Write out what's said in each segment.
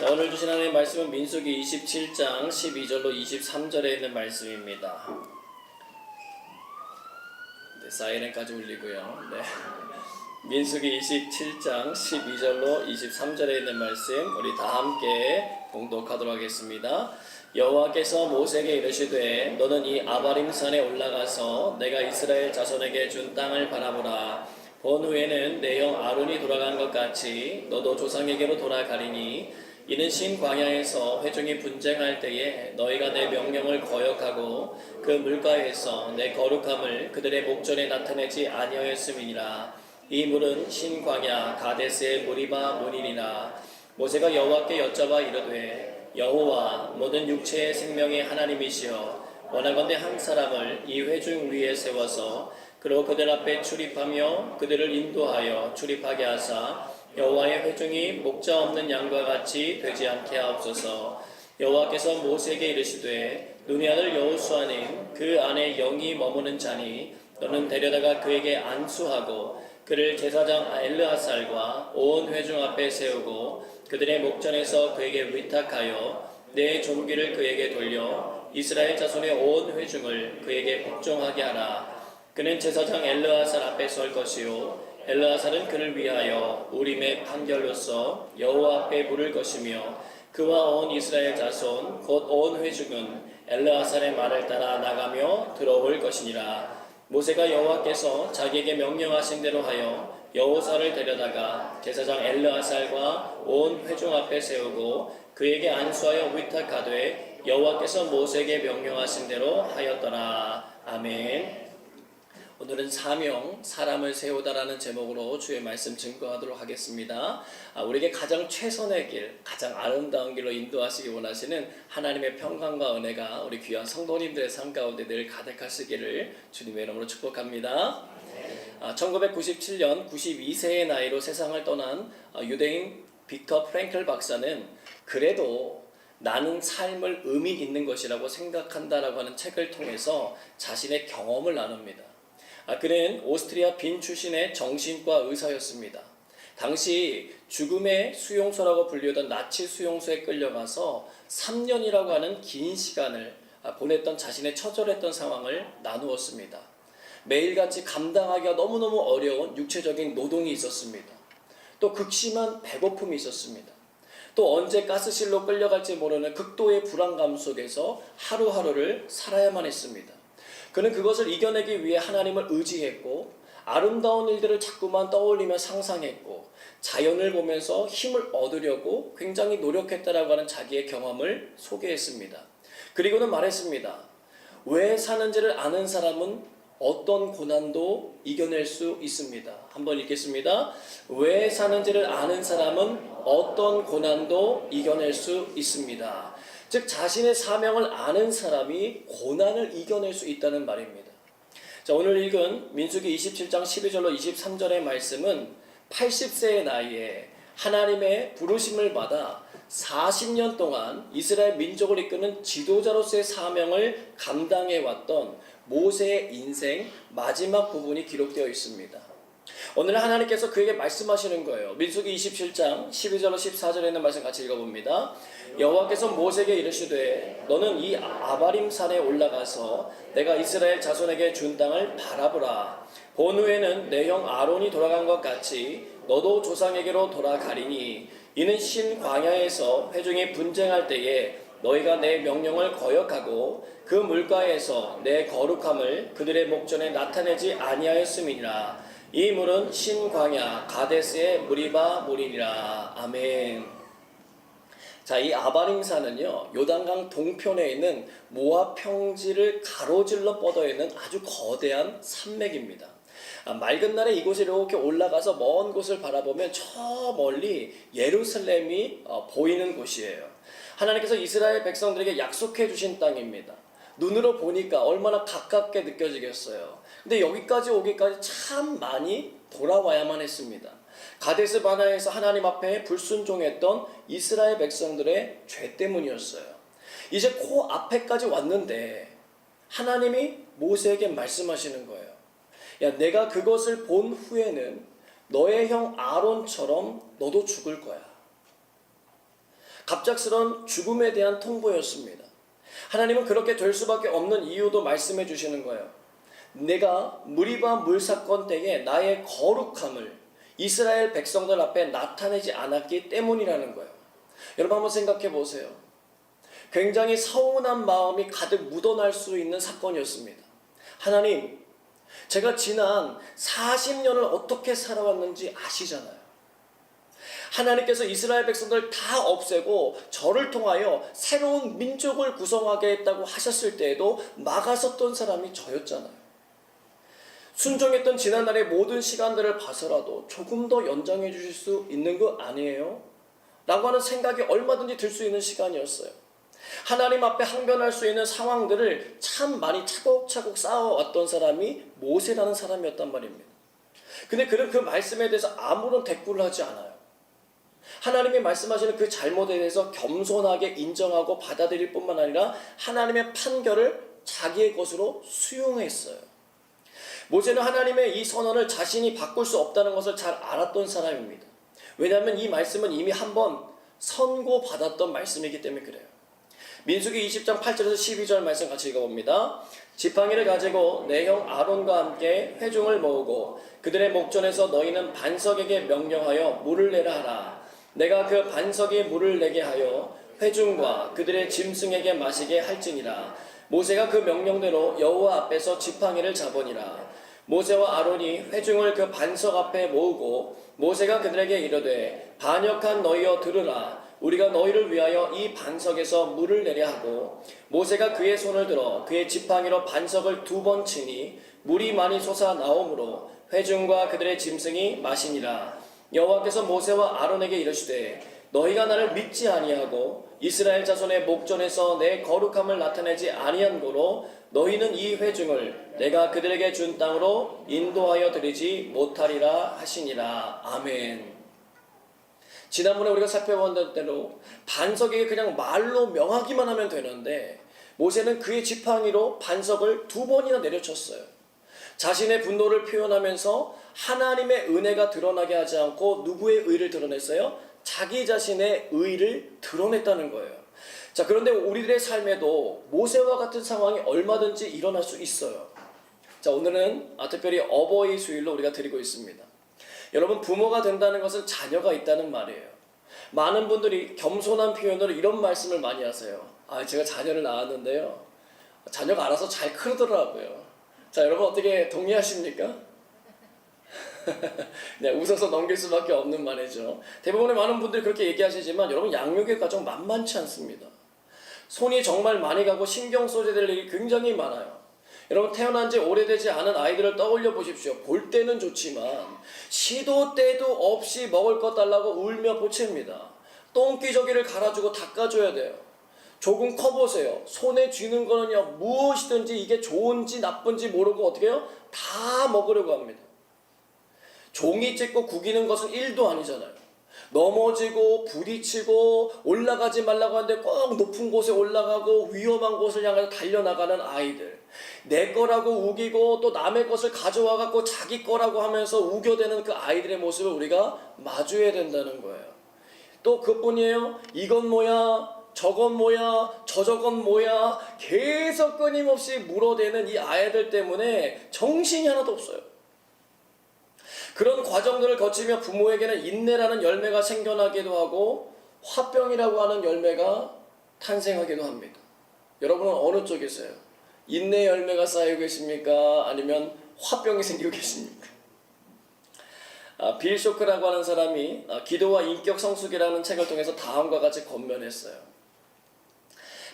자, 오늘 주신 하나님의 말씀은 민수기 27장 12절로 23절에 있는 말씀입니다. 네, 사이렌까지 울리고요. 네. 민수기 27장 12절로 23절에 있는 말씀 우리 다 함께 봉독하도록 하겠습니다. 여호와께서 모세에게 이르시되 너는 이 아바림 산에 올라가서 내가 이스라엘 자손에게 준 땅을 바라보라. 본 후에는 내 형 아론이 돌아간 것 같이 너도 조상에게로 돌아가리니 이는 신 광야에서 회중이 분쟁할 때에 너희가 내 명령을 거역하고 그 물가에서 내 거룩함을 그들의 목전에 나타내지 아니하였음이니라. 이 물은 신 광야 가데스의 무리바 문이니라. 모세가 여호와께 여쭤봐 이르되 여호와 모든 육체의 생명의 하나님이시여 원하건대 한 사람을 이 회중 위에 세워서 그로 그들 앞에 출입하며 그들을 인도하여 출입하게 하사 여호와의 회중이 목자 없는 양과 같이 되지 않게 하옵소서. 여호와께서 모세에게 이르시되 눈의 아들 여호수아는 그 안에 영이 머무는 자니 너는 데려다가 그에게 안수하고 그를 제사장 엘르아살과 온 회중 앞에 세우고 그들의 목전에서 그에게 위탁하여 내 존귀를 그에게 돌려 이스라엘 자손의 온 회중을 그에게 복종하게 하라. 그는 제사장 엘르아살 앞에 설 것이요 엘르아살은 그를 위하여 우림의 판결로서 여호와 앞에 물을 것이며 그와 온 이스라엘 자손 곧 온 회중은 엘르아살의 말을 따라 나가며 들어올 것이니라. 모세가 여호와께서 자기에게 명령하신 대로 하여 여호사를 데려다가 제사장 엘르아살과 온 회중 앞에 세우고 그에게 안수하여 위탁하되 여호와께서 모세에게 명령하신 대로 하였더라. 아멘. 오늘은 사명, 사람을 세우다라는 제목으로 주의 말씀 증거하도록 하겠습니다. 우리에게 가장 최선의 길, 가장 아름다운 길로 인도하시기 원하시는 하나님의 평강과 은혜가 우리 귀한 성도님들의 삶 가운데 늘 가득하시기를 주님의 이름으로 축복합니다. 1997년 92세의 나이로 세상을 떠난 유대인 빅터 프랭클 박사는 그래도 나는 삶을 의미 있는 것이라고 생각한다라고 하는 책을 통해서 자신의 경험을 나눕니다. 그는 오스트리아 빈 출신의 정신과 의사였습니다. 당시 죽음의 수용소라고 불리던 나치 수용소에 끌려가서 3년이라고 하는 긴 시간을 보냈던 자신의 처절했던 상황을 나누었습니다. 매일같이 감당하기가 너무너무 어려운 육체적인 노동이 있었습니다. 또 극심한 배고픔이 있었습니다. 또 언제 가스실로 끌려갈지 모르는 극도의 불안감 속에서 하루하루를 살아야만 했습니다. 그는 그것을 이겨내기 위해 하나님을 의지했고 아름다운 일들을 자꾸만 떠올리며 상상했고 자연을 보면서 힘을 얻으려고 굉장히 노력했다라고 하는 자기의 경험을 소개했습니다. 그리고는 말했습니다. 왜 사는지를 아는 사람은 어떤 고난도 이겨낼 수 있습니다. 한번 읽겠습니다. 왜 사는지를 아는 사람은 어떤 고난도 이겨낼 수 있습니다. 즉 자신의 사명을 아는 사람이 고난을 이겨낼 수 있다는 말입니다. 자, 오늘 읽은 민수기 27장 12절로 23절의 말씀은 80세의 나이에 하나님의 부르심을 받아 40년 동안 이스라엘 민족을 이끄는 지도자로서의 사명을 감당해왔던 모세의 인생 마지막 부분이 기록되어 있습니다. 오늘 하나님께서 그에게 말씀하시는 거예요. 민수기 27장 12절로 14절에 있는 말씀 같이 읽어봅니다. 여호와께서 모세에게 이르시되 너는 이 아바림 산에 올라가서 내가 이스라엘 자손에게 준 땅을 바라보라. 본 후에는 내 형 아론이 돌아간 것 같이 너도 조상에게로 돌아가리니 이는 신 광야에서 회중이 분쟁할 때에 너희가 내 명령을 거역하고 그 물가에서 내 거룩함을 그들의 목전에 나타내지 아니하였음이니라. 이 물은 신 광야 가데스의 무리바 물이니라. 아멘. 자, 이 아바림 산은요 요단강 동편에 있는 모압 평지를 가로질러 뻗어 있는 아주 거대한 산맥입니다. 맑은 날에 이곳에 이렇게 올라가서 먼 곳을 바라보면 저 멀리 예루살렘이 보이는 곳이에요. 하나님께서 이스라엘 백성들에게 약속해 주신 땅입니다. 눈으로 보니까 얼마나 가깝게 느껴지겠어요. 근데 여기까지 오기까지 참 많이 돌아와야만 했습니다. 가데스 바네아에서 하나님 앞에 불순종했던 이스라엘 백성들의 죄 때문이었어요. 이제 그 앞에까지 왔는데 하나님이 모세에게 말씀하시는 거예요. 야, 내가 그것을 본 후에는 너의 형 아론처럼 너도 죽을 거야. 갑작스런 죽음에 대한 통보였습니다. 하나님은 그렇게 될 수밖에 없는 이유도 말씀해 주시는 거예요. 내가 무리바 물 사건 때에 나의 거룩함을 이스라엘 백성들 앞에 나타내지 않았기 때문이라는 거예요. 여러분 한번 생각해 보세요. 굉장히 서운한 마음이 가득 묻어날 수 있는 사건이었습니다. 하나님, 제가 지난 40년을 어떻게 살아왔는지 아시잖아요. 하나님께서 이스라엘 백성들 다 없애고 저를 통하여 새로운 민족을 구성하게 했다고 하셨을 때에도 막아섰던 사람이 저였잖아요. 순종했던 지난날의 모든 시간들을 봐서라도 조금 더 연장해 주실 수 있는 거 아니에요? 라고 하는 생각이 얼마든지 들 수 있는 시간이었어요. 하나님 앞에 항변할 수 있는 상황들을 참 많이 차곡차곡 쌓아왔던 사람이 모세라는 사람이었단 말입니다. 근데 그는 그 말씀에 대해서 아무런 대꾸를 하지 않아요. 하나님이 말씀하시는 그 잘못에 대해서 겸손하게 인정하고 받아들일 뿐만 아니라 하나님의 판결을 자기의 것으로 수용했어요. 모세는 하나님의 이 선언을 자신이 바꿀 수 없다는 것을 잘 알았던 사람입니다. 왜냐하면 이 말씀은 이미 한번 선고받았던 말씀이기 때문에 그래요. 민수기 20장 8절에서 12절 말씀 같이 읽어봅니다. 지팡이를 가지고 내 형 아론과 함께 회중을 모으고 그들의 목전에서 너희는 반석에게 명령하여 물을 내라 하라. 내가 그 반석에 물을 내게 하여 회중과 그들의 짐승에게 마시게 할지니라. 모세가 그 명령대로 여호와 앞에서 지팡이를 잡으니라. 모세와 아론이 회중을 그 반석 앞에 모으고 모세가 그들에게 이르되 반역한 너희여 들으라. 우리가 너희를 위하여 이 반석에서 물을 내려 하고 모세가 그의 손을 들어 그의 지팡이로 반석을 2번 치니 물이 많이 솟아 나오므로 회중과 그들의 짐승이 마시니라. 여호와께서 모세와 아론에게 이르시되 너희가 나를 믿지 아니하고 이스라엘 자손의 목전에서 내 거룩함을 나타내지 아니한 고로 너희는 이 회중을 내가 그들에게 준 땅으로 인도하여 드리지 못하리라 하시니라. 아멘. 지난번에 우리가 살펴본 대로 반석에게 그냥 말로 명하기만 하면 되는데 모세는 그의 지팡이로 반석을 2번이나 내려쳤어요. 자신의 분노를 표현하면서 하나님의 은혜가 드러나게 하지 않고 누구의 의를 드러냈어요? 자기 자신의 의를 드러냈다는 거예요. 자, 그런데 우리들의 삶에도 모세와 같은 상황이 얼마든지 일어날 수 있어요. 자, 오늘은 특별히 어버이 주일로 우리가 드리고 있습니다. 여러분, 부모가 된다는 것은 자녀가 있다는 말이에요. 많은 분들이 겸손한 표현으로 이런 말씀을 많이 하세요. 제가 자녀를 낳았는데요, 자녀가 알아서 잘 크더라고요. 자, 여러분 어떻게 동의하십니까? 네, 웃어서 넘길 수밖에 없는 말이죠. 대부분의 많은 분들이 그렇게 얘기하시지만 여러분, 양육의 과정 만만치 않습니다. 손이 정말 많이 가고 신경 써야 될 일이 굉장히 많아요. 여러분, 태어난 지 오래되지 않은 아이들을 떠올려 보십시오. 볼 때는 좋지만 시도 때도 없이 먹을 것 달라고 울며 보챕니다. 똥기저귀를 갈아주고 닦아줘야 돼요. 조금 커보세요. 손에 쥐는 거는요, 무엇이든지 이게 좋은지 나쁜지 모르고 어떻게 해요? 다 먹으려고 합니다. 종이 찢고 구기는 것은 1도 아니잖아요. 넘어지고 부딪히고 올라가지 말라고 하는데 꼭 높은 곳에 올라가고 위험한 곳을 향해서 달려나가는 아이들, 내 거라고 우기고 또 남의 것을 가져와 갖고 자기 거라고 하면서 우겨대는 그 아이들의 모습을 우리가 마주해야 된다는 거예요. 또 그뿐이에요. 이건 뭐야, 저건 뭐야, 저건 뭐야, 계속 끊임없이 물어대는 이 아이들 때문에 정신이 하나도 없어요. 그런 과정들을 거치며 부모에게는 인내라는 열매가 생겨나기도 하고 화병이라고 하는 열매가 탄생하기도 합니다. 여러분은 어느 쪽이세요? 인내 열매가 쌓이고 계십니까? 아니면 화병이 생기고 계십니까? 빌 쇼크라고 하는 사람이 기도와 인격 성숙이라는 책을 통해서 다음과 같이 권면했어요.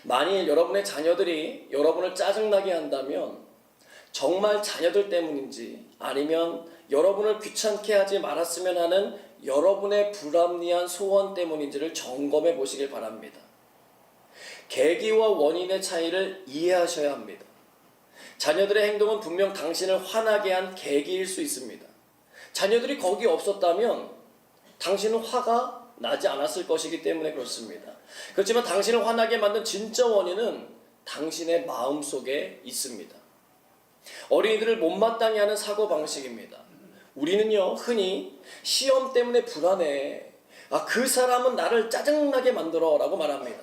만일 여러분의 자녀들이 여러분을 짜증나게 한다면 정말 자녀들 때문인지 아니면 여러분을 귀찮게 하지 말았으면 하는 여러분의 불합리한 소원 때문인지를 점검해 보시길 바랍니다. 계기와 원인의 차이를 이해하셔야 합니다. 자녀들의 행동은 분명 당신을 화나게 한 계기일 수 있습니다. 자녀들이 거기 없었다면 당신은 화가 나지 않았을 것이기 때문에 그렇습니다. 그렇지만 당신을 화나게 만든 진짜 원인은 당신의 마음속에 있습니다. 어린이들을 못마땅해 하는 사고방식입니다. 우리는요, 흔히 시험 때문에 불안해, 그 사람은 나를 짜증나게 만들어 라고 말합니다.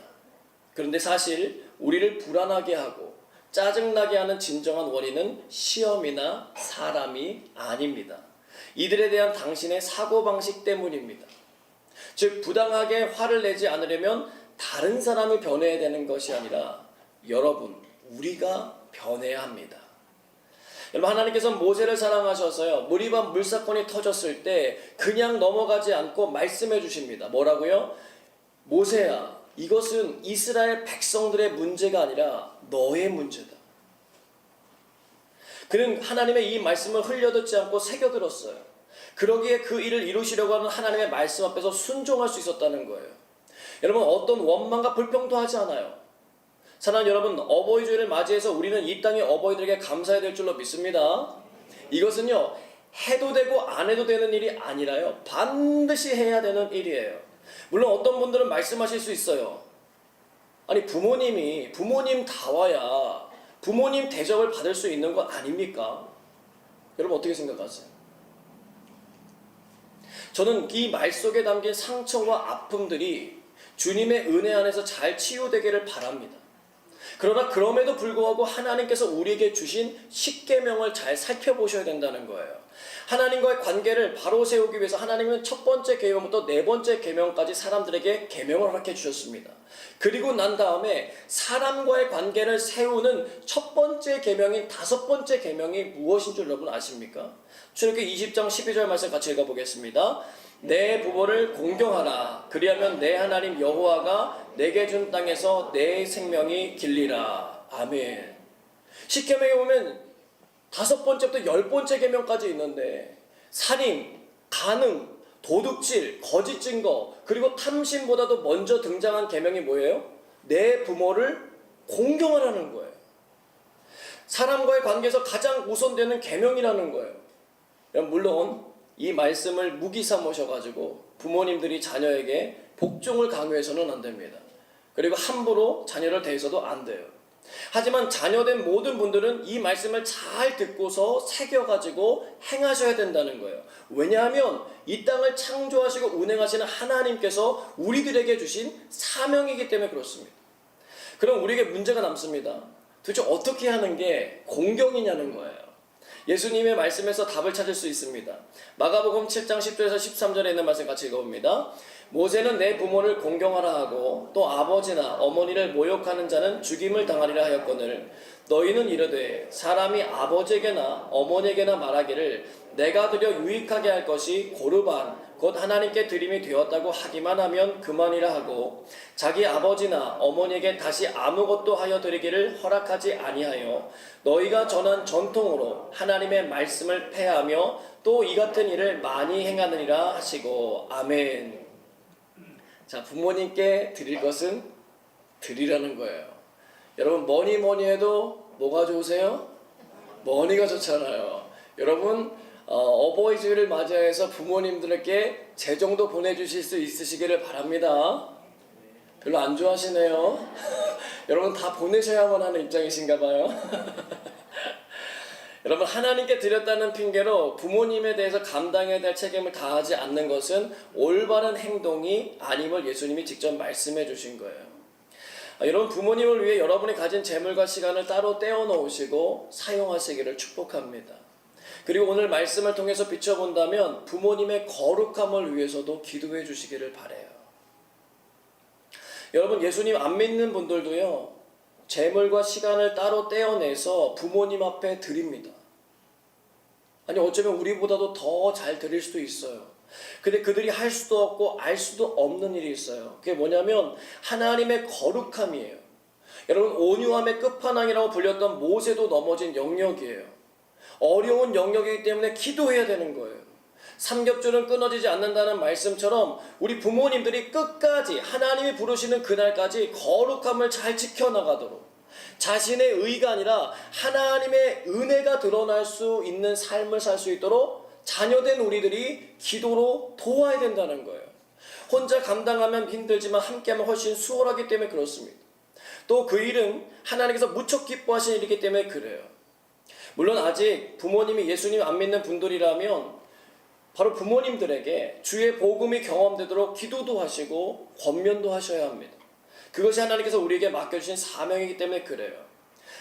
그런데 사실 우리를 불안하게 하고 짜증나게 하는 진정한 원인은 시험이나 사람이 아닙니다. 이들에 대한 당신의 사고방식 때문입니다. 즉 부당하게 화를 내지 않으려면 다른 사람이 변해야 되는 것이 아니라 여러분, 우리가 변해야 합니다. 여러분, 하나님께서는 모세를 사랑하셔서요, 무리반 물사건이 터졌을 때 그냥 넘어가지 않고 말씀해 주십니다. 뭐라고요? 모세야, 이것은 이스라엘 백성들의 문제가 아니라 너의 문제다. 그는 하나님의 이 말씀을 흘려듣지 않고 새겨들었어요. 그러기에 그 일을 이루시려고 하는 하나님의 말씀 앞에서 순종할 수 있었다는 거예요. 여러분, 어떤 원망과 불평도 하지 않아요. 사랑하는 여러분, 어버이 주일을 맞이해서 우리는 이 땅의 어버이들에게 감사해야 될 줄로 믿습니다. 이것은요, 해도 되고 안 해도 되는 일이 아니라요, 반드시 해야 되는 일이에요. 물론 어떤 분들은 말씀하실 수 있어요. 아니, 부모님 다 와야 부모님 대접을 받을 수 있는 거 아닙니까? 여러분, 어떻게 생각하세요? 저는 이 말 속에 담긴 상처와 아픔들이 주님의 은혜 안에서 잘 치유되기를 바랍니다. 그러나 그럼에도 불구하고 하나님께서 우리에게 주신 십계명을 잘 살펴보셔야 된다는 거예요. 하나님과의 관계를 바로 세우기 위해서 하나님은 첫 번째 계명부터 네 번째 계명까지 사람들에게 계명을 허락해 주셨습니다. 그리고 난 다음에 사람과의 관계를 세우는 첫 번째 계명인 다섯 번째 계명이 무엇인 줄 여러분 아십니까? 출애굽기 20장 12절 말씀 같이 읽어보겠습니다. 내 부모를 공경하라. 그리하면 내 하나님 여호와가 내게 준 땅에서 내 생명이 길리라. 아멘. 십계명에 보면 다섯 번째부터 열 번째 계명까지 있는데 살인, 간음, 도둑질, 거짓 증거, 그리고 탐심보다도 먼저 등장한 계명이 뭐예요? 내 부모를 공경하라는 거예요. 사람과의 관계에서 가장 우선되는 계명이라는 거예요. 물론 이 말씀을 무기 삼으셔가지고 부모님들이 자녀에게 복종을 강요해서는 안 됩니다. 그리고 함부로 자녀를 대해서도 안 돼요. 하지만 자녀된 모든 분들은 이 말씀을 잘 듣고서 새겨가지고 행하셔야 된다는 거예요. 왜냐하면 이 땅을 창조하시고 운행하시는 하나님께서 우리들에게 주신 사명이기 때문에 그렇습니다. 그럼 우리에게 문제가 남습니다. 도대체 어떻게 하는 게 공경이냐는 거예요. 예수님의 말씀에서 답을 찾을 수 있습니다. 마가복음 7장 10절에서 13절에 있는 말씀 같이 읽어봅니다. 모세는 내 부모를 공경하라 하고 또 아버지나 어머니를 모욕하는 자는 죽임을 당하리라 하였거늘 너희는 이르되 사람이 아버지에게나 어머니에게나 말하기를 내가 드려 유익하게 할 것이 고르반 곧 하나님께 드림이 되었다고 하기만 하면 그만이라 하고 자기 아버지나 어머니에게 다시 아무것도 하여 드리기를 허락하지 아니하여 너희가 전한 전통으로 하나님의 말씀을 폐하며 또 이 같은 일을 많이 행하느니라 하시고 아멘. 자, 부모님께 드릴 것은 드리라는 거예요. 여러분, 뭐니 해도 뭐가 좋으세요? 머니가 좋잖아요. 여러분, 어버이 주일을 맞이해서 부모님들에게 재정도 보내주실 수 있으시기를 바랍니다. 별로 안 좋아하시네요. 여러분, 다 보내셔야만 하는 입장이신가 봐요. 여러분, 하나님께 드렸다는 핑계로 부모님에 대해서 감당해야 될 책임을 다하지 않는 것은 올바른 행동이 아님을 예수님이 직접 말씀해 주신 거예요. 여러분, 부모님을 위해 여러분이 가진 재물과 시간을 따로 떼어 놓으시고 사용하시기를 축복합니다. 그리고 오늘 말씀을 통해서 비춰본다면 부모님의 거룩함을 위해서도 기도해 주시기를 바라요. 여러분, 예수님 안 믿는 분들도요, 재물과 시간을 따로 떼어내서 부모님 앞에 드립니다. 아니, 어쩌면 우리보다도 더 잘 드릴 수도 있어요. 근데 그들이 할 수도 없고 알 수도 없는 일이 있어요. 그게 뭐냐면 하나님의 거룩함이에요. 여러분, 온유함의 끝판왕이라고 불렸던 모세도 넘어진 영역이에요. 어려운 영역이기 때문에 기도해야 되는 거예요. 삼겹줄은 끊어지지 않는다는 말씀처럼 우리 부모님들이 끝까지 하나님이 부르시는 그날까지 거룩함을 잘 지켜나가도록 자신의 의가 아니라 하나님의 은혜가 드러날 수 있는 삶을 살 수 있도록 자녀된 우리들이 기도로 도와야 된다는 거예요. 혼자 감당하면 힘들지만 함께하면 훨씬 수월하기 때문에 그렇습니다. 또 그 일은 하나님께서 무척 기뻐하시는 일이기 때문에 그래요. 물론 아직 부모님이 예수님 안 믿는 분들이라면 바로 부모님들에게 주의 복음이 경험되도록 기도도 하시고 권면도 하셔야 합니다. 그것이 하나님께서 우리에게 맡겨주신 사명이기 때문에 그래요.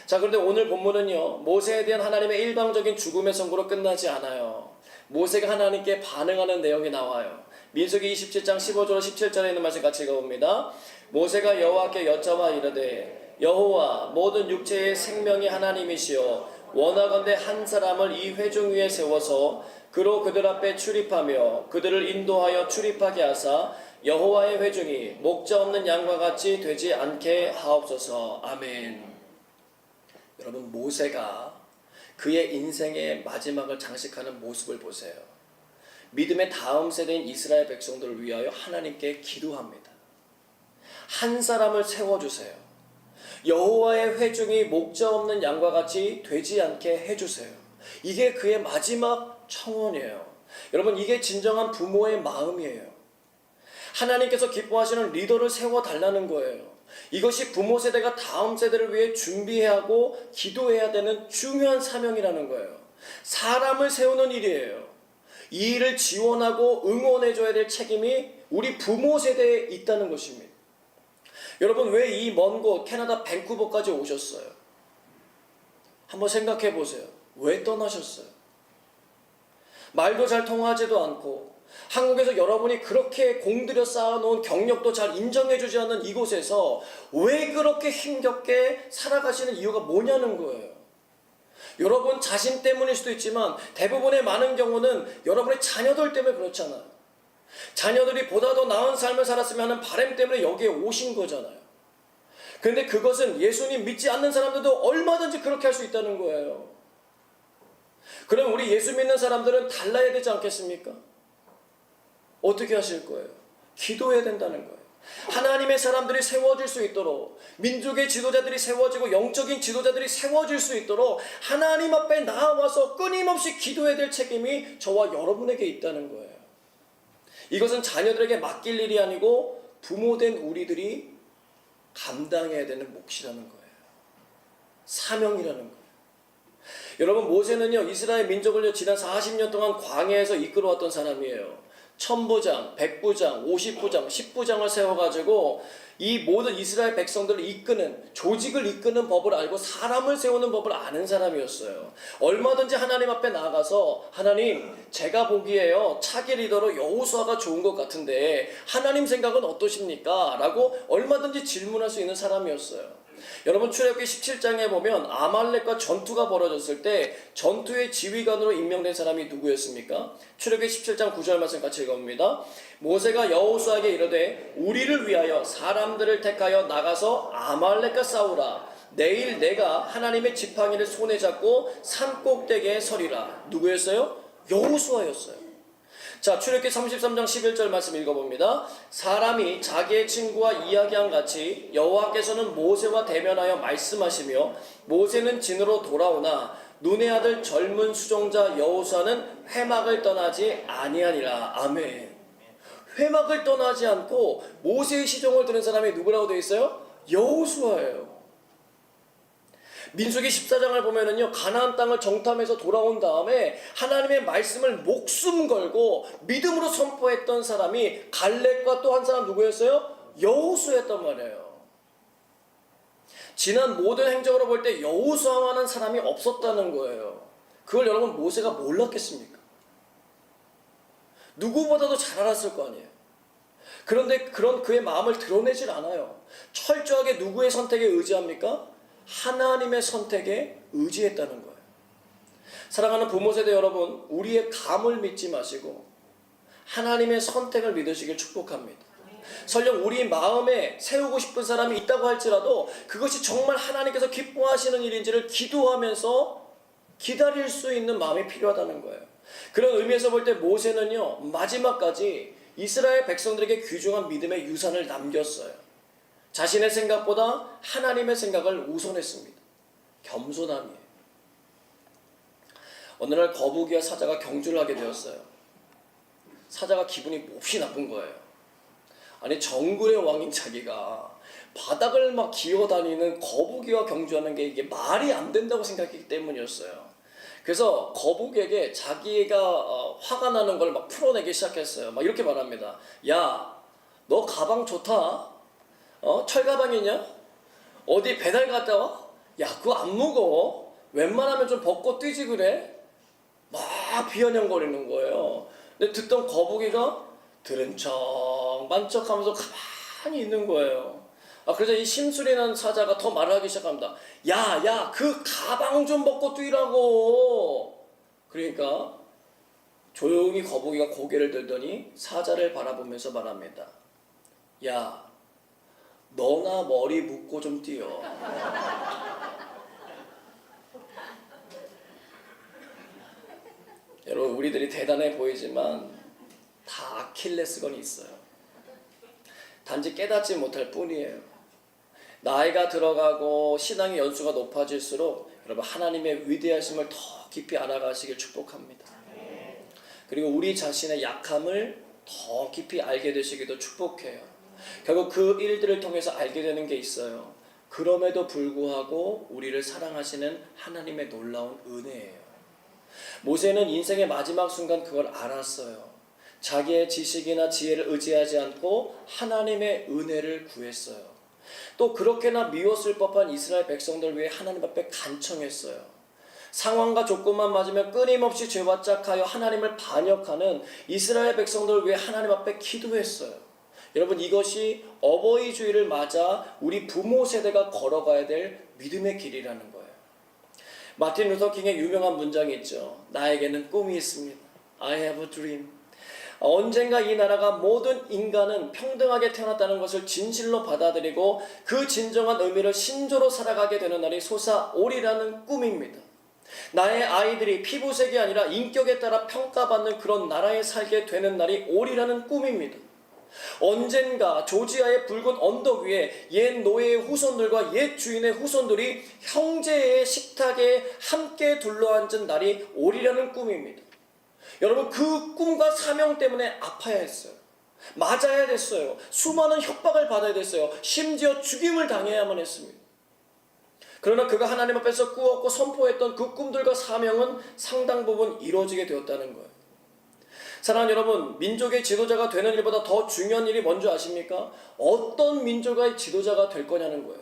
자, 그런데 오늘 본문은요, 모세에 대한 하나님의 일방적인 죽음의 선고로 끝나지 않아요. 모세가 하나님께 반응하는 내용이 나와요. 민수기 27장 15절로 17절에 있는 말씀 같이 읽어봅니다. 모세가 여호와께 여짜와 이르되 여호와 모든 육체의 생명이 하나님이시여 원하건대 한 사람을 이 회중 위에 세워서 그로 그들 앞에 출입하며 그들을 인도하여 출입하게 하사 여호와의 회중이 목자 없는 양과 같이 되지 않게 하옵소서. 아멘. 여러분, 모세가 그의 인생의 마지막을 장식하는 모습을 보세요. 믿음의 다음 세대인 이스라엘 백성들을 위하여 하나님께 기도합니다. 한 사람을 세워주세요. 여호와의 회중이 목자 없는 양과 같이 되지 않게 해주세요. 이게 그의 마지막 청원이에요. 여러분, 이게 진정한 부모의 마음이에요. 하나님께서 기뻐하시는 리더를 세워달라는 거예요. 이것이 부모 세대가 다음 세대를 위해 준비해야 하고 기도해야 되는 중요한 사명이라는 거예요. 사람을 세우는 일이에요. 이 일을 지원하고 응원해줘야 될 책임이 우리 부모 세대에 있다는 것입니다. 여러분, 왜 이 먼 곳 캐나다 밴쿠버까지 오셨어요? 한번 생각해 보세요. 왜 떠나셨어요? 말도 잘 통하지도 않고 한국에서 여러분이 그렇게 공들여 쌓아놓은 경력도 잘 인정해주지 않는 이곳에서 왜 그렇게 힘겹게 살아가시는 이유가 뭐냐는 거예요. 여러분 자신 때문일 수도 있지만 대부분의 많은 경우는 여러분의 자녀들 때문에 그렇잖아요. 자녀들이 보다 더 나은 삶을 살았으면 하는 바람 때문에 여기에 오신 거잖아요. 그런데 그것은 예수님 믿지 않는 사람들도 얼마든지 그렇게 할 수 있다는 거예요. 그럼 우리 예수 믿는 사람들은 달라야 되지 않겠습니까? 어떻게 하실 거예요? 기도해야 된다는 거예요. 하나님의 사람들이 세워질 수 있도록, 민족의 지도자들이 세워지고 영적인 지도자들이 세워질 수 있도록 하나님 앞에 나와서 끊임없이 기도해야 될 책임이 저와 여러분에게 있다는 거예요. 이것은 자녀들에게 맡길 일이 아니고 부모된 우리들이 감당해야 되는 몫이라는 거예요. 사명이라는 거예요. 여러분, 모세는요, 이스라엘 민족을 지난 40년 동안 광야에서 이끌어왔던 사람이에요. 1000부장, 100부장, 50부장, 10부장을 세워가지고 이 모든 이스라엘 백성들을 이끄는, 조직을 이끄는 법을 알고 사람을 세우는 법을 아는 사람이었어요. 얼마든지 하나님 앞에 나가서 하나님, 제가 보기에요 차기 리더로 여호수아가 좋은 것 같은데 하나님 생각은 어떠십니까? 라고 얼마든지 질문할 수 있는 사람이었어요. 여러분, 출애굽기 17장에 보면 아말렉과 전투가 벌어졌을 때 전투의 지휘관으로 임명된 사람이 누구였습니까? 출애굽기 17장 9절 말씀 같이 읽어봅니다. 모세가 여호수아에게 이르되 우리를 위하여 사람들을 택하여 나가서 아말렉과 싸우라. 내일 내가 하나님의 지팡이를 손에 잡고 산 꼭대기에 서리라. 누구였어요? 여호수아였어요. 자, 출애굽기 33장 11절 말씀 읽어봅니다. 사람이 자기의 친구와 이야기한 같이 여호와께서는 모세와 대면하여 말씀하시며 모세는 진으로 돌아오나 눈의 아들 젊은 수종자 여호수아는 회막을 떠나지 아니하니라. 아멘. 회막을 떠나지 않고 모세의 시종을 들은 사람이 누구라고 되어 있어요? 여호수아예요. 민수기 14장을 보면은요, 가나안 땅을 정탐해서 돌아온 다음에 하나님의 말씀을 목숨 걸고 믿음으로 선포했던 사람이 갈렙과 또 한 사람 누구였어요? 여호수아였단 말이에요. 지난 모든 행적으로 볼 때 여호수아만한 사람이 없었다는 거예요. 그걸 여러분 모세가 몰랐겠습니까? 누구보다도 잘 알았을 거 아니에요. 그런데 그런 그의 마음을 드러내질 않아요. 철저하게 누구의 선택에 의지합니까? 하나님의 선택에 의지했다는 거예요. 사랑하는 부모 세대 여러분, 우리의 감을 믿지 마시고 하나님의 선택을 믿으시길 축복합니다. 설령 우리 마음에 세우고 싶은 사람이 있다고 할지라도 그것이 정말 하나님께서 기뻐하시는 일인지를 기도하면서 기다릴 수 있는 마음이 필요하다는 거예요. 그런 의미에서 볼 때 모세는요, 마지막까지 이스라엘 백성들에게 귀중한 믿음의 유산을 남겼어요. 자신의 생각보다 하나님의 생각을 우선했습니다. 겸손함이에요. 어느 날 거북이와 사자가 경주를 하게 되었어요. 사자가 기분이 몹시 나쁜 거예요. 아니, 정글의 왕인 자기가 바닥을 막 기어다니는 거북이와 경주하는 게 이게 말이 안 된다고 생각했기 때문이었어요. 그래서 거북에게 자기가 화가 나는 걸 막 풀어내기 시작했어요. 막 이렇게 말합니다. 야, 너 가방 좋다. 철가방이냐? 어디 배달 갔다 와? 야, 그거 안 무거워. 웬만하면 좀 벗고 뛰지 그래? 막 비아냥거리는 거예요. 근데 듣던 거북이가 들은 척 만척하면서 가만히 있는 거예요. 그래서 이 심술이라는 사자가 더 말을 하기 시작합니다. 야, 그 가방 좀 벗고 뛰라고. 그러니까 조용히 거북이가 고개를 들더니 사자를 바라보면서 말합니다. 야, 너나 머리 묶고 좀 뛰어. 여러분, 우리들이 대단해 보이지만 다 아킬레스건이 있어요. 단지 깨닫지 못할 뿐이에요. 나이가 들어가고 신앙의 연수가 높아질수록 여러분 하나님의 위대하심을 더 깊이 알아가시길 축복합니다. 그리고 우리 자신의 약함을 더 깊이 알게 되시기도 축복해요. 결국 그 일들을 통해서 알게 되는 게 있어요. 그럼에도 불구하고 우리를 사랑하시는 하나님의 놀라운 은혜예요. 모세는 인생의 마지막 순간 그걸 알았어요. 자기의 지식이나 지혜를 의지하지 않고 하나님의 은혜를 구했어요. 또 그렇게나 미웠을 법한 이스라엘 백성들 위해 하나님 앞에 간청했어요. 상황과 조건만 맞으면 끊임없이 죄와 짝하여 하나님을 반역하는 이스라엘 백성들을 위해 하나님 앞에 기도했어요. 여러분, 이것이 어버이 주일을 맞아 우리 부모 세대가 걸어가야 될 믿음의 길이라는 거예요. 마틴 루터 킹의 유명한 문장이 있죠. 나에게는 꿈이 있습니다. I have a dream. 언젠가 이 나라가 모든 인간은 평등하게 태어났다는 것을 진실로 받아들이고 그 진정한 의미를 신조로 살아가게 되는 날이 솟아오리라는 꿈입니다. 나의 아이들이 피부색이 아니라 인격에 따라 평가받는 그런 나라에 살게 되는 날이 오리라는 꿈입니다. 언젠가 조지아의 붉은 언덕 위에 옛 노예의 후손들과 옛 주인의 후손들이 형제의 식탁에 함께 둘러앉은 날이 오리라는 꿈입니다. 여러분, 그 꿈과 사명 때문에 아파야 했어요. 맞아야 됐어요. 수많은 협박을 받아야 됐어요. 심지어 죽임을 당해야만 했습니다. 그러나 그가 하나님 앞에서 꾸었고 선포했던 그 꿈들과 사명은 상당 부분 이루어지게 되었다는 거예요. 사랑하는 여러분, 민족의 지도자가 되는 일보다 더 중요한 일이 뭔지 아십니까? 어떤 민족의 지도자가 될 거냐는 거예요.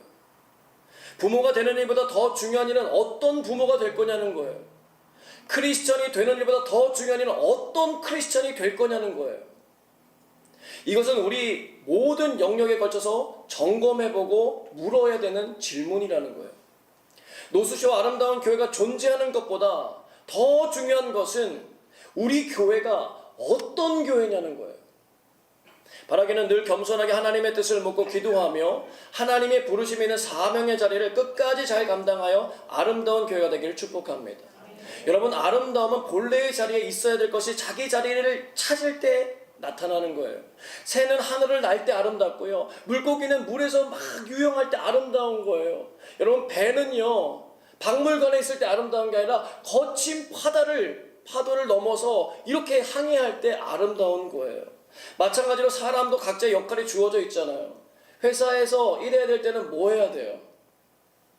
부모가 되는 일보다 더 중요한 일은 어떤 부모가 될 거냐는 거예요. 크리스천이 되는 일보다 더 중요한 일은 어떤 크리스천이 될 거냐는 거예요. 이것은 우리 모든 영역에 걸쳐서 점검해보고 물어야 되는 질문이라는 거예요. 노수시와 아름다운 교회가 존재하는 것보다 더 중요한 것은 우리 교회가 어떤 교회냐는 거예요. 바라기는 늘 겸손하게 하나님의 뜻을 묻고 기도하며 하나님의 부르심에 있는 사명의 자리를 끝까지 잘 감당하여 아름다운 교회가 되기를 축복합니다. 여러분, 아름다움은 본래의 자리에 있어야 될 것이 자기 자리를 찾을 때 나타나는 거예요. 새는 하늘을 날 때 아름답고요. 물고기는 물에서 막 유영할 때 아름다운 거예요. 여러분, 배는요, 박물관에 있을 때 아름다운 게 아니라 거친 파도를 넘어서 이렇게 항해할 때 아름다운 거예요. 마찬가지로 사람도 각자의 역할이 주어져 있잖아요. 회사에서 일해야 될 때는 뭐 해야 돼요?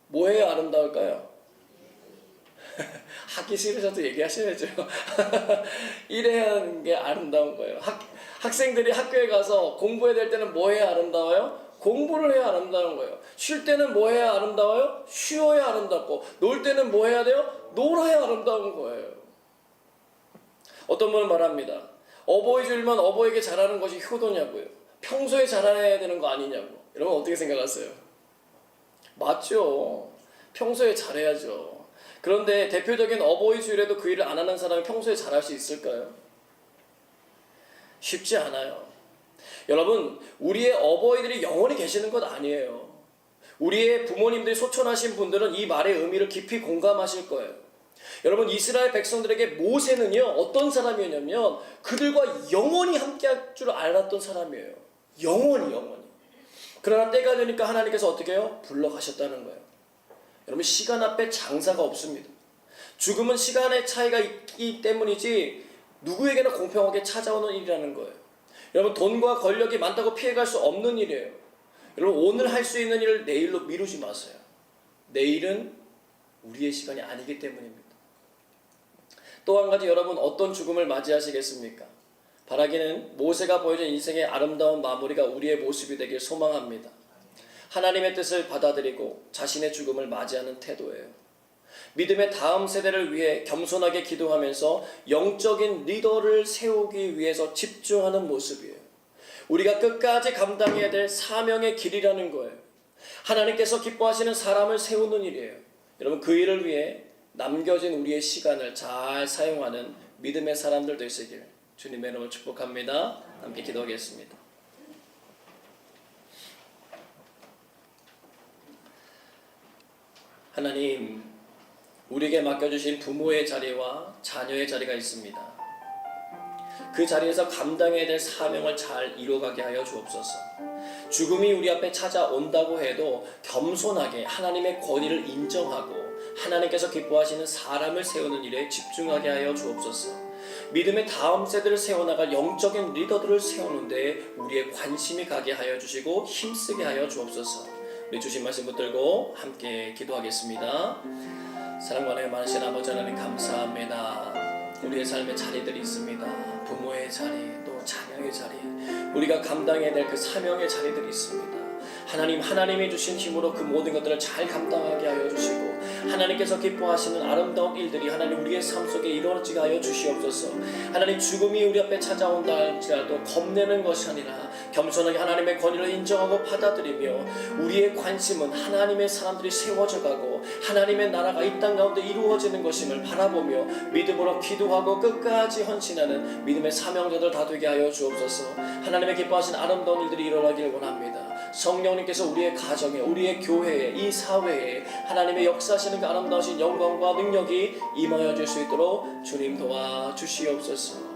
뭐 해야 아름다울까요? 하기 싫으셔도 얘기하셔야죠. 일해야 하는 게 아름다운 거예요. 학생들이 학교에 가서 공부해야 될 때는 뭐 해야 아름다워요? 공부를 해야 아름다운 거예요. 쉴 때는 뭐 해야 아름다워요? 쉬어야 아름답고, 놀 때는 뭐 해야 돼요? 놀아야 아름다운 거예요. 어떤 분은 말합니다. 어버이 주일만 어버이에게 잘하는 것이 효도냐고요. 평소에 잘해야 되는 거 아니냐고. 여러분, 어떻게 생각하세요? 맞죠. 평소에 잘해야죠. 그런데 대표적인 어버이 주일에도 그 일을 안 하는 사람이 평소에 잘할 수 있을까요? 쉽지 않아요. 여러분, 우리의 어버이들이 영원히 계시는 것 아니에요. 우리의 부모님들이 소천하신 분들은 이 말의 의미를 깊이 공감하실 거예요. 여러분, 이스라엘 백성들에게 모세는요, 어떤 사람이었냐면 그들과 영원히 함께할 줄 알았던 사람이에요. 영원히. 그러나 때가 되니까 하나님께서 어떻게 해요? 불러가셨다는 거예요. 여러분, 시간 앞에 장사가 없습니다. 죽음은 시간의 차이가 있기 때문이지 누구에게나 공평하게 찾아오는 일이라는 거예요. 여러분, 돈과 권력이 많다고 피해갈 수 없는 일이에요. 여러분, 오늘 할 수 있는 일을 내일로 미루지 마세요. 내일은 우리의 시간이 아니기 때문입니다. 또 한 가지 여러분 어떤 죽음을 맞이하시겠습니까? 바라기는 모세가 보여준 인생의 아름다운 마무리가 우리의 모습이 되길 소망합니다. 하나님의 뜻을 받아들이고 자신의 죽음을 맞이하는 태도예요. 믿음의 다음 세대를 위해 겸손하게 기도하면서 영적인 리더를 세우기 위해서 집중하는 모습이에요. 우리가 끝까지 감당해야 될 사명의 길이라는 거예요. 하나님께서 기뻐하시는 사람을 세우는 일이에요. 여러분 그 일을 위해 남겨진 우리의 시간을 잘 사용하는 믿음의 사람들 되시길 주님의 이름으로 축복합니다. 함께 기도하겠습니다. 하나님, 우리에게 맡겨주신 부모의 자리와 자녀의 자리가 있습니다. 그 자리에서 감당해야 될 사명을 잘 이루어가게 하여 주옵소서. 죽음이 우리 앞에 찾아온다고 해도 겸손하게 하나님의 권위를 인정하고 하나님께서 기뻐하시는 사람을 세우는 일에 집중하게 하여 주옵소서. 믿음의 다음 세대를 세워나갈 영적인 리더들을 세우는데 우리의 관심이 가게 하여 주시고 힘쓰게 하여 주옵소서. 우리 주신 말씀 붙들고 함께 기도하겠습니다. 사랑과 은혜 많으신 아버지 하나님 감사합니다. 우리의 삶의 자리들이 있습니다. 부모의 자리, 또 자녀의 자리, 우리가 감당해야 될 그 사명의 자리들이 있습니다. 하나님이 주신 힘으로 그 모든 것들을 잘 감당하게 하여 주시고 하나님께서 기뻐하시는 아름다운 일들이 하나님 우리의 삶 속에 이루어지게 하여 주시옵소서. 하나님 죽음이 우리 앞에 찾아온다 할지라도 겁내는 것이 아니라 겸손하게 하나님의 권위를 인정하고 받아들이며 우리의 관심은 하나님의 사람들이 세워져 가고 하나님의 나라가 이 땅 가운데 이루어지는 것임을 바라보며 믿음으로 기도하고 끝까지 헌신하는 믿음의 사명자들 다 되게 하여 주옵소서. 하나님의 기뻐하신 아름다운 일들이 일어나기를 원합니다. 성령님께서 우리의 가정에, 우리의 교회에, 이 사회에 하나님의 역사하시는 그 아름다우신 영광과 능력이 임하여 줄 수 있도록 주님 도와주시옵소서.